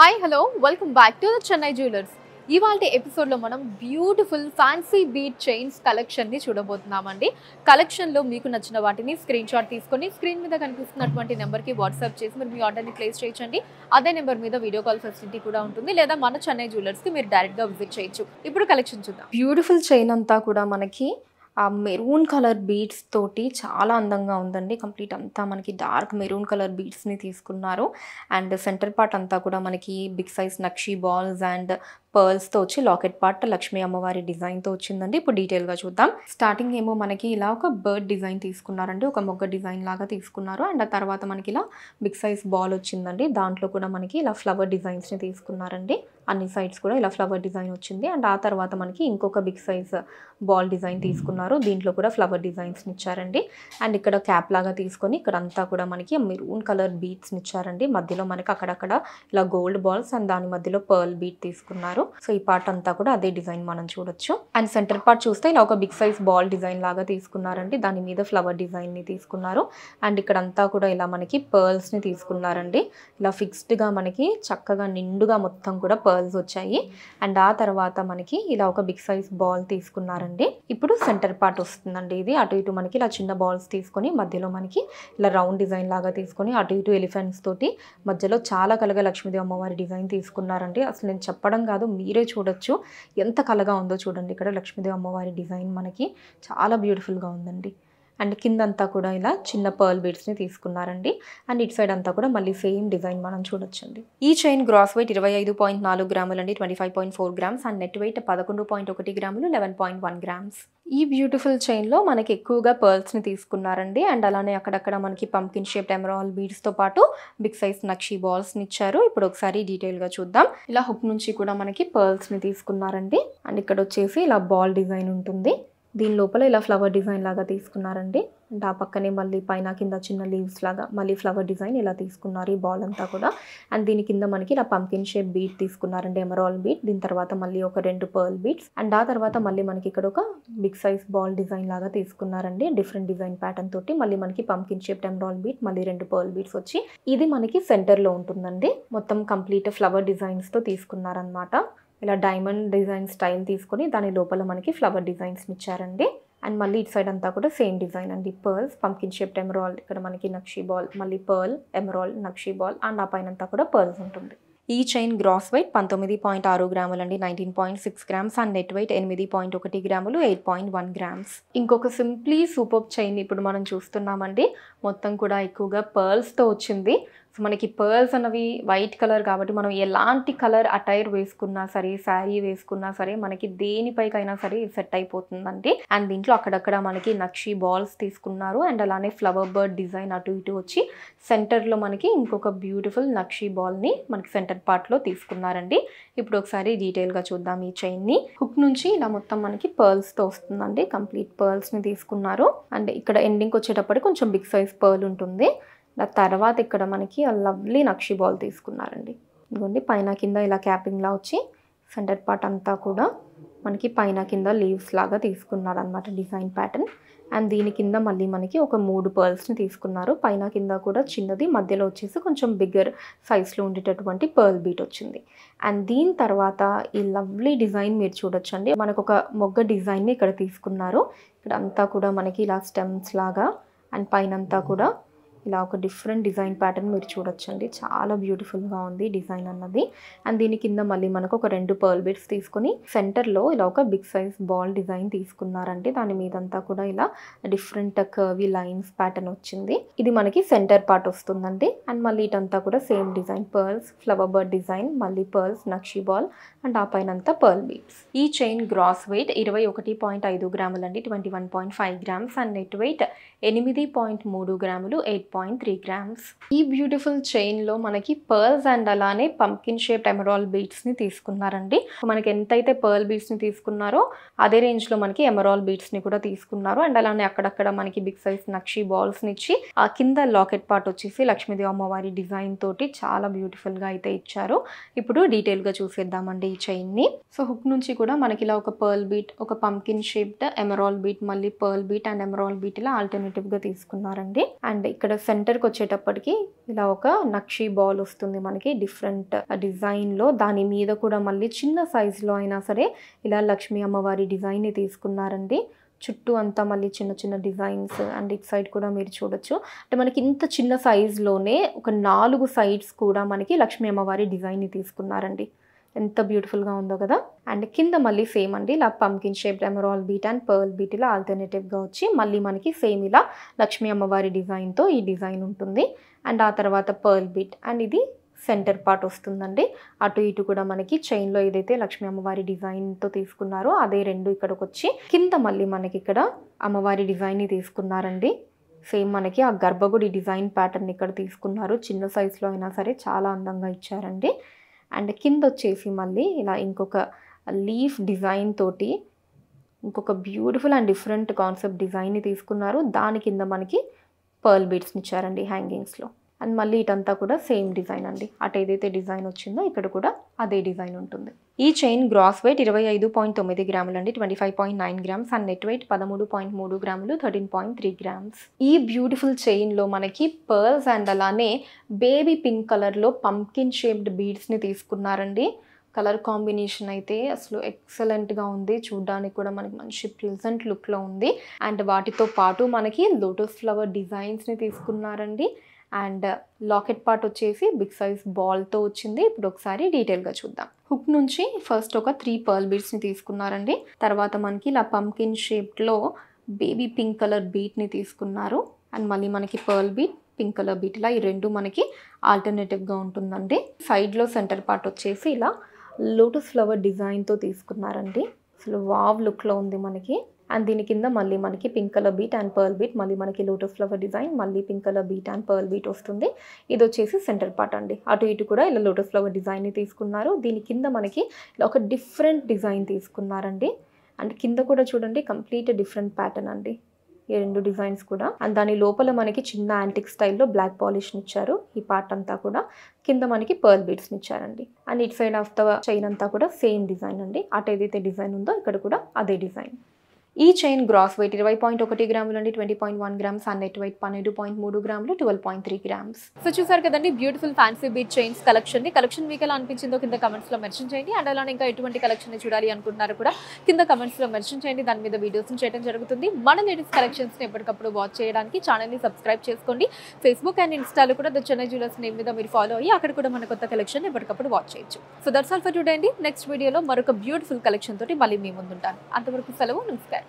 Hi hello welcome back to the Chennai jewellers. ఇవాళ ఎపిసోడ్లో మనం బ్యూటిఫుల్ ఫ్యాన్సీ బీట్ చైన్స్ కలెక్షన్ని చూడబోతున్నామండి. కలెక్షన్లో మీకు నచ్చిన వాటిని స్క్రీన్ షాట్ తీసుకొని స్క్రీన్ మీద కనిపిస్తున్నటువంటి నెంబర్కి వాట్సాప్ చేసి మీరు మీ ఆర్డర్ని ప్లేస్ చేయొచ్చండి. అదే నెంబర్ మీద వీడియో కాల్ ఫెసిలిటీ కూడా ఉంటుంది, లేదా మన చెన్నై జ్యువెలర్స్కి మీరు డైరెక్ట్గా విజిట్ చేయొచ్చు. ఇప్పుడు కలెక్షన్ చూద్దాం. బ్యూటిఫుల్ చైన్ అంతా కూడా మనకి ఆ మెరూన్ కలర్ బీడ్స్ తోటి చాలా అందంగా ఉందండి. కంప్లీట్ అంతా మనకి డార్క్ మెరూన్ కలర్ బీడ్స్ని తీసుకున్నారు. అండ్ సెంటర్ పార్ట్ అంతా కూడా మనకి బిగ్ సైజ్ నక్షీ బాల్స్ అండ్ పర్ల్స్తో వచ్చి లాకెట్ పార్ట్ లక్ష్మీ అమ్మవారి డిజైన్తో వచ్చిందండి. ఇప్పుడు డీటెయిల్గా చూద్దాం. స్టార్టింగ్ ఏమో మనకి ఇలా ఒక బర్డ్ డిజైన్ తీసుకున్నారండి, ఒక మొగ్గ డిజైన్ లాగా తీసుకున్నారు. అండ్ ఆ తర్వాత మనకి ఇలా బిగ్ సైజ్ బాల్ వచ్చిందండి. దాంట్లో కూడా మనకి ఇలా ఫ్లవర్ డిజైన్స్ని తీసుకున్నారండి. అన్ని సైడ్స్ కూడా ఇలా ఫ్లవర్ డిజైన్ వచ్చింది. అండ్ ఆ తర్వాత మనకి ఇంకొక బిగ్ సైజ్ బాల్ డిజైన్ తీసుకున్నారు. దీంట్లో కూడా ఫ్లవర్ డిజైన్స్ని ఇచ్చారండి. అండ్ ఇక్కడ క్యాప్ లాగా తీసుకొని ఇక్కడ అంతా కూడా మనకి మెరూన్ కలర్ బీట్స్ని ఇచ్చారండి. మధ్యలో మనకి అక్కడక్కడ ఇలా గోల్డ్ బాల్స్ అండ్ దాని మధ్యలో పర్ల్ బీట్ తీసుకున్నారు. సో ఈ పార్ట్ అంతా కూడా అదే డిజైన్ మనం చూడొచ్చు. అండ్ సెంటర్ పార్ట్ చూస్తే ఇలా ఒక బిగ్ సైజ్ బాల్ డిజైన్ లాగా తీసుకున్నారండి. దాని మీద ఫ్లవర్ డిజైన్ ని తీసుకున్నారు. అండ్ ఇక్కడ అంతా కూడా ఇలా మనకి పర్ల్స్ ని తీసుకున్నారండి. ఇలా ఫిక్స్డ్ గా మనకి చక్కగా నిండుగా మొత్తం కూడా పర్ల్స్ వచ్చాయి. అండ్ ఆ తర్వాత మనకి ఇలా ఒక బిగ్ సైజ్ బాల్ తీసుకున్నారండి. ఇప్పుడు సెంటర్ పార్ట్ వస్తుందండి. ఇది అటు ఇటు మనకి ఇలా చిన్న బాల్స్ తీసుకొని మధ్యలో మనకి ఇలా రౌండ్ డిజైన్ లాగా తీసుకొని అటు ఇటు ఎలిఫెంట్స్ తోటి మధ్యలో చాలా కలగా లక్ష్మీదేవి అమ్మవారి డిజైన్ తీసుకున్నారండి. అసలు నేను చెప్పడం కాదు, మీరే చూడొచ్చు ఎంత కలగా ఉందో చూడండి. ఇక్కడ లక్ష్మీదేవి అమ్మవారి డిజైన్ మనకి చాలా బ్యూటిఫుల్గా ఉందండి. అండ్ కిందంతా కూడా ఇలా చిన్న పర్ల్ బీడ్స్ని తీసుకున్నారండి. అండ్ ఇటు సైడ్ అంతా కూడా మళ్ళీ సేమ్ డిజైన్ మనం చూడొచ్చండి. ఈ చైన్ గ్రాస్ వెయిట్ 25.4 గ్రాములు అండి, 25.4 గ్రామ్స్. అండ్ నెట్ వెయిట్ 11.1 గ్రాములు, 11.1 గ్రామ్స్. ఈ బ్యూటిఫుల్ చైన్లో మనకి ఎక్కువగా పర్ల్స్ని తీసుకున్నారండి. అండ్ అలానే అక్కడక్కడ మనకి పంకిన్ షేప్డ్ ఎమరాల్డ్ బీడ్స్తో పాటు బిగ్ సైజ్ నక్షీ బాల్స్ని ఇచ్చారు. ఇప్పుడు ఒకసారి డీటెయిల్గా చూద్దాం. ఇలా హుక్ నుంచి కూడా మనకి పర్ల్స్ని తీసుకున్నారండి. అండ్ ఇక్కడ వచ్చేసి ఇలా బాల్ డిజైన్ ఉంటుంది. దీని లోపల ఇలా ఫ్లవర్ డిజైన్ లాగా తీసుకున్నారండి. అండ్ ఆ పక్కనే మళ్ళీ పైన కింద చిన్న లీవ్స్ లాగా మళ్ళీ ఫ్లవర్ డిజైన్ ఇలా తీసుకున్నారు ఈ బాల్ అంతా కూడా. అండ్ దీని కింద మనకి ఇలా పంకిన్ షేప్ బీట్ తీసుకున్నారండి, ఎమరాల్డ్ బీట్. దీని తర్వాత మళ్ళీ ఒక 2 పర్ల్ బీట్స్. అండ్ ఆ తర్వాత మళ్ళీ మనకి ఇక్కడ ఒక బిగ్ సైజ్ బాల్ డిజైన్ లాగా తీసుకున్నారండి. డిఫరెంట్ డిజైన్ ప్యాటర్న్ తోటి మళ్ళీ మనకి పంకిన్ షేప్ ఎమరాల్డ్ బీట్, మళ్ళీ 2 పర్ల్ బీట్స్ వచ్చి ఇది మనకి సెంటర్లో ఉంటుందండి. మొత్తం కంప్లీట్ ఫ్లవర్ డిజైన్స్తో తీసుకున్నారనమాట. ఇలా డైమండ్ డిజైన్ స్టైల్ తీసుకొని దాని లోపల మనకి ఫ్లవర్ డిజైన్స్ ఇచ్చారండి. అండ్ మళ్ళీ ఇటు సైడ్ అంతా కూడా సేమ్ డిజైన్ అండి. పర్ల్స్, పంకిన్ షేప్డ్ ఎమరాల్డ్, ఇక్కడ మనకి నక్షీ బాల్, మళ్ళీ pearl, emerald, nakshi ball. And ఆ పైన అంతా కూడా పర్ల్స్ ఉంటుంది. ఈ చైన్ గ్రాస్ వెయిట్ 19.6 గ్రాములు అండి, 19.6 గ్రామ్స్. అండ్ నెట్ వెయిట్ 8.1 గ్రాములు, 8.1 గ్రామ్స్. ఇంకొక సింప్లీ సూపర్ చైన్ ఇప్పుడు మనం చూస్తున్నామండి. మొత్తం కూడా ఎక్కువగా పర్ల్స్తో వచ్చింది. సో మనకి పర్ల్స్ అన్నవి వైట్ కలర్ కాబట్టి మనం ఎలాంటి కలర్ అటైర్ వేసుకున్నా సరే, శారీ వేసుకున్నా సరే మనకి దేనిపైకైనా సరే సెట్ అయిపోతుందండి. అండ్ దీంట్లో అక్కడక్కడ మనకి నక్షీ బాల్స్ తీసుకున్నారు. అండ్ అలానే ఫ్లవర్ బర్డ్ డిజైన్ అటు ఇటు వచ్చి సెంటర్లో మనకి ఇంకొక బ్యూటిఫుల్ నక్షీ బాల్ని మనకి సెంటర్ పార్ట్లో తీసుకున్నారండి. ఇప్పుడు ఒకసారి డీటెయిల్గా చూద్దాం ఈ చైన్ని. హుక్ నుంచి ఇలా మొత్తం మనకి పర్ల్స్తో వస్తుందండి. కంప్లీట్ పర్ల్స్ని తీసుకున్నారు. అండ్ ఇక్కడ ఎండింగ్కి వచ్చేటప్పటికి కొంచెం బిగ్ సైజ్ పర్ల్ ఉంటుంది. తర్వాత ఇక్కడ మనకి ఆ లవ్లీ నక్షీ బాల్ తీసుకున్నారండి. ఇదిగోండి పైన కింద ఇలా క్యాపింగ్ లా వచ్చి సెంటర్ పార్ట్ అంతా కూడా మనకి పైన కింద లీవ్స్ లాగా తీసుకున్నారనమాట డిజైన్ ప్యాటర్న్. అండ్ దీని కింద మళ్ళీ మనకి ఒక 3 పర్ల్స్ని తీసుకున్నారు. పైన కింద కూడా చిన్నది, మధ్యలో వచ్చేసి కొంచెం బిగ్గర్ సైజ్లో ఉండేటటువంటి పర్ల్ బీట్ వచ్చింది. అండ్ దీని తర్వాత ఈ లవ్లీ డిజైన్ మీరు చూడొచ్చండి. మనకు ఒక మొగ్గ డిజైన్ని ఇక్కడ తీసుకున్నారు. ఇక్కడ అంతా కూడా మనకి ఇలా స్టెమ్స్ లాగా అండ్ పైన అంతా కూడా ఇలా ఒక డిఫరెంట్ డిజైన్ ప్యాటర్న్ మీరు చూడొచ్చండి. చాలా బ్యూటిఫుల్గా ఉంది డిజైన్ అన్నది. అండ్ దీని కింద మళ్ళీ మనకు ఒక 2 పర్ల్ బీట్స్ తీసుకొని సెంటర్లో ఇలా ఒక బిగ్ సైజ్ బాల్ డిజైన్ తీసుకున్నారండి. దాని మీదంతా కూడా ఇలా డిఫరెంట్ కర్వీ లైన్స్ ప్యాటర్న్ వచ్చింది. ఇది మనకి సెంటర్ పార్ట్ వస్తుందండి. అండ్ మళ్ళీ ఇటంతా కూడా same design pearls, flower bird design, మళ్ళీ పర్ల్స్, నక్షీ బాల్ అండ్ ఆ పైన అంతా పర్ల్ బీట్స్. ఈ చైన్ గ్రాస్ వెయిట్ 21.5 గ్రాములు అండి, 21.5 గ్రామ్స్. అండ్ నెట్ వెయిట్ 8.3 గ్రాములు, 8.3 గ్రామ్స్. ఈ బ్యూటిఫుల్ చైన్లో మనకి పర్ల్స్ అండ్ అలానే పంకిన్ షేప్డ్ ఎమరాల్డ్ బీడ్స్ని తీసుకున్నారండి. మనకి ఎంతైతే పర్ల్ బీడ్స్ని తీసుకున్నారో అదే రేంజ్లో మనకి ఎమరాల్డ్ బీడ్స్ని కూడా తీసుకున్నారు. అండ్ అలానే అక్కడక్కడ మనకి బిగ్ సైజ్ నక్షీ బాల్స్ని ఇచ్చి ఆ కింద లాకెట్ పార్ట్ వచ్చేసి లక్ష్మీదేవి అమ్మవారి డిజైన్ తోటి చాలా బ్యూటిఫుల్గా అయితే ఇచ్చారు. ఇప్పుడు డీటెయిల్గా చూసేద్దామండి ఈ చైన్ని. సో హుక్ నుంచి కూడా మనకి ఇలా ఒక పర్ల్ బీట్, ఒక పంకిన్ షేప్డ్ ఎమరాల్డ్ బీట్, మళ్ళీ pearl beat and emerald beat ఇలా ఆల్టర్నేటివ్గా తీసుకున్నారండి. అండ్ ఇక్కడ సెంటర్కి వచ్చేటప్పటికి ఇలా ఒక నక్షి బాల్ వస్తుంది మనకి డిఫరెంట్ డిజైన్లో. దాని మీద కూడా మళ్ళీ చిన్న సైజులో అయినా సరే ఇలా లక్ష్మీ అమ్మవారి డిజైన్ని తీసుకున్నారండి. చుట్టూ అంతా మళ్ళీ చిన్న చిన్న డిజైన్స్ అండ్ ఇటు సైడ్ కూడా మీరు చూడొచ్చు. అంటే మనకి ఇంత చిన్న సైజులోనే ఒక 4 సైడ్స్ కూడా మనకి లక్ష్మీ అమ్మవారి డిజైన్ని తీసుకున్నారండి. ఎంత బ్యూటిఫుల్గా ఉందో కదా. అండ్ కింద మళ్ళీ సేమ్ అండి ఇలా pumpkin shape emerald beat and pearl beat ఇలా ఆల్టర్నేటివ్గా వచ్చి మళ్ళీ మనకి సేమ్ ఇలా లక్ష్మీ అమ్మవారి డిజైన్తో ఈ డిజైన్ ఉంటుంది. అండ్ ఆ తర్వాత పర్ల్ బీట్ అండ్ ఇది సెంటర్ పార్ట్ వస్తుందండి. అటు ఇటు కూడా మనకి చైన్లో ఏదైతే లక్ష్మీ అమ్మవారి డిజైన్తో తీసుకున్నారో అదే రెండు ఇక్కడికి వచ్చి కింద మళ్ళీ మనకి ఇక్కడ అమ్మవారి డిజైన్ని తీసుకున్నారండి. సేమ్ మనకి ఆ గర్భగుడి డిజైన్ ప్యాటర్న్ ఇక్కడ తీసుకున్నారు. చిన్న సైజులో అయినా సరే చాలా అందంగా ఇచ్చారండి. అండ్ కింద వచ్చేసి మళ్ళీ ఇలా ఇంకొక లీఫ్ డిజైన్ తోటి ఇంకొక బ్యూటిఫుల్ అండ్ డిఫరెంట్ కాన్సెప్ట్ డిజైన్ని తీసుకున్నారు. దాని కింద మనకి పర్ల్ బీడ్స్ని ఇచ్చారండి హ్యాంగింగ్స్లో. అండ్ మళ్ళీ ఇటంతా కూడా సేమ్ డిజైన్ అండి. అటు ఏదైతే డిజైన్ వచ్చిందో ఇక్కడ కూడా అదే డిజైన్ ఉంటుంది. ఈ చైన్ గ్రాస్ వెయిట్ 25.9 గ్రాములు అండి, 25.9 గ్రామ్స్. అండ్ నెట్ వెయిట్ 13.3 గ్రాములు, 13.3 గ్రామ్స్. ఈ బ్యూటిఫుల్ చైన్లో మనకి పర్ల్స్ అండ్ అలానే బేబీ పింక్ కలర్లో పంకిన్ షేప్డ్ బీడ్స్ని తీసుకున్నారండి. కలర్ కాంబినేషన్ అయితే అసలు ఎక్సలెంట్గా ఉంది. చూడడానికి కూడా మనకి మంచి ప్లెజెంట్ లుక్లో ఉంది. అండ్ వాటితో పాటు మనకి లోటస్ ఫ్లవర్ డిజైన్స్ని తీసుకున్నారండి. అండ్ లాకెట్ పార్ట్ వచ్చేసి బిగ్ సైజ్ బాల్తో వచ్చింది. ఇప్పుడు ఒకసారి డీటెయిల్గా చూద్దాం. హుక్ నుంచి ఫస్ట్ ఒక 3 పర్ల్ బీడ్స్ని తీసుకున్నారండి. తర్వాత మనకి ఇలా పంకిన్ షేప్లో బేబీ పింక్ కలర్ బీట్ని తీసుకున్నారు. అండ్ మళ్ళీ మనకి pearl beat, pink colour beat ఇలా ఈ రెండు మనకి ఆల్టర్నేటివ్గా ఉంటుందండి. సైడ్లో సెంటర్ పార్ట్ వచ్చేసి ఇలా లోటస్ ఫ్లవర్ డిజైన్తో తీసుకున్నారండి. అసలు వావ్ లుక్లో ఉంది మనకి. అండ్ దీని కింద మళ్ళీ మనకి pink colour beat and pearl beat, మళ్ళీ మనకి లోటస్ ఫ్లవర్ డిజైన్, మళ్ళీ pink colour beat and pearl beat వస్తుంది. ఇది వచ్చేసి సెంటర్ పార్ట్ అండి. అటు ఇటు కూడా ఇలా లోటస్ ఫ్లవర్ డిజైన్ని తీసుకున్నారు. దీని కింద మనకి ఇలా ఒక డిఫరెంట్ డిజైన్ తీసుకున్నారండి. అండ్ కింద కూడా చూడండి కంప్లీట్ డిఫరెంట్ ప్యాటర్న్ అండి ఈ రెండు డిజైన్స్ కూడా. అండ్ దాని లోపల మనకి చిన్న యాంటిక్ స్టైల్లో బ్లాక్ పాలిష్ని ఇచ్చారు. ఈ పార్ట్ అంతా కూడా కింద మనకి పర్ల్ బీడ్స్ని ఇచ్చారండి. And it side of the chain అంతా కూడా సేమ్ డిజైన్ అండి. అటు ఏదైతే డిజైన్ ఉందో ఇక్కడ కూడా అదే డిజైన్. ఈ చైన్ గ్రాస్ వెయిట్ 20.1 గ్రాములు అండి, 20.1 గ్రామ్స్. అండ్ నెట్ వెయిట్ 12.3 గ్రాములు, 12.3 గ్రామ్స్. సో చూసారు కదండి beautiful fancy beat chains collection మీకు ఎలా అనిపించిందో కింద కమెంట్స్లో మెన్షన్ చేయండి. అండ్ అలానే ఇంకా ఎటువంటి కలెక్షన్ చూడాలి అనుకుంటున్నారు కూడా కింద కమెంట్స్లో మెన్షన్ చేయండి. దాని మీద వీడియోస్ చేయడం జరుగుతుంది. మన లేటెస్ట్ కలెక్షన్స్ని ఎప్పటికప్పుడు వాచ్ చేయడానికి ఛానల్ని సబ్స్క్రైబ్ చేసుకోండి. ఫేస్బుక్ అండ్ ఇన్స్టాలో కూడా ద చెన్నై జ్యువెలర్స్ నేమ్ మీద మీరు ఫాలో అయ్యి అక్కడ కూడా మన కొత్త కలెక్షన్ ఎప్పటికప్పుడు వాచ్ చేయొచ్చు. So that's all for today అండి. నెక్స్ట్ వీడియోలో మరొక బ్యూటిఫుల్ కలెక్షన్ తోటి మళ్ళీ మీ ముందుంటాను. అంతవరకు సెలవు, నమస్కారం.